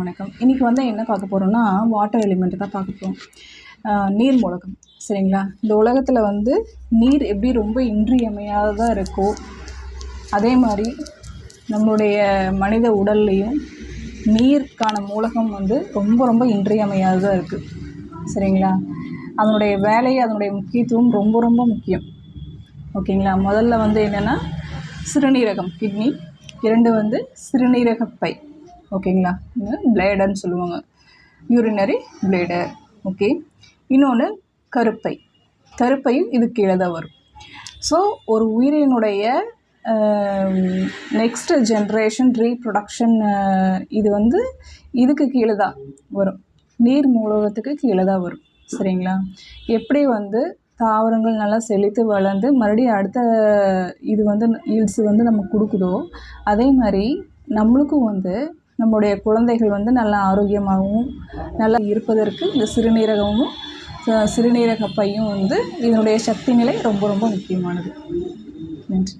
வணக்கம். இன்றைக்கி வந்து என்ன பார்க்க போகிறோம்னா, வாட்டர் எலிமெண்ட் தான் பார்க்க போகிறோம். நீர் மூலகம். சரிங்களா? இந்த உலகத்தில் வந்து நீர் எப்படி ரொம்ப இன்றியமையாததாக இருக்கோ, அதே மாதிரி நம்மளுடைய மனித உடல்லையும் நீருக்கான மூலகம் வந்து ரொம்ப ரொம்ப இன்றியமையாததாக இருக்குது. சரிங்களா? அதனுடைய வேலை, அதனுடைய முக்கியத்துவம் ரொம்ப ரொம்ப முக்கியம். ஓகேங்களா? முதல்ல வந்து என்னென்னா சிறுநீரகம், கிட்னி. 2 வந்து சிறுநீரகப்பை. ஓகேங்களா? பிளேடர்னு சொல்லுவாங்க, யூரினரி பிளேடர். ஓகே. இன்னொன்று கருப்பை. கருப்பையும் இது கீழே தான் வரும். ஸோ ஒரு உயிரினுடைய நெக்ஸ்ட் ஜென்ரேஷன் ரீப்ரொடக்ஷன் இது வந்து இதுக்கு கீழே தான் வரும், நீர் மூலகத்துக்கு கீழே தான் வரும். சரிங்களா? எப்படி வந்து தாவரங்கள் நல்லா செழித்து வளர்ந்து மறுபடியும் அடுத்த இது வந்து ஈல்ட்ஸ் வந்து நமக்கு கொடுக்குதோ, அதே மாதிரி நம்மளுக்கும் வந்து நம்முடைய குழந்தைகள் வந்து நல்லா ஆரோக்கியமாகவும் நல்லா இருப்பதற்கு இந்த சிறுநீரகமும் சிறுநீரகப்பையும் வந்து இதனுடைய சக்தி நிலை ரொம்ப ரொம்ப முக்கியமானது. நன்றி.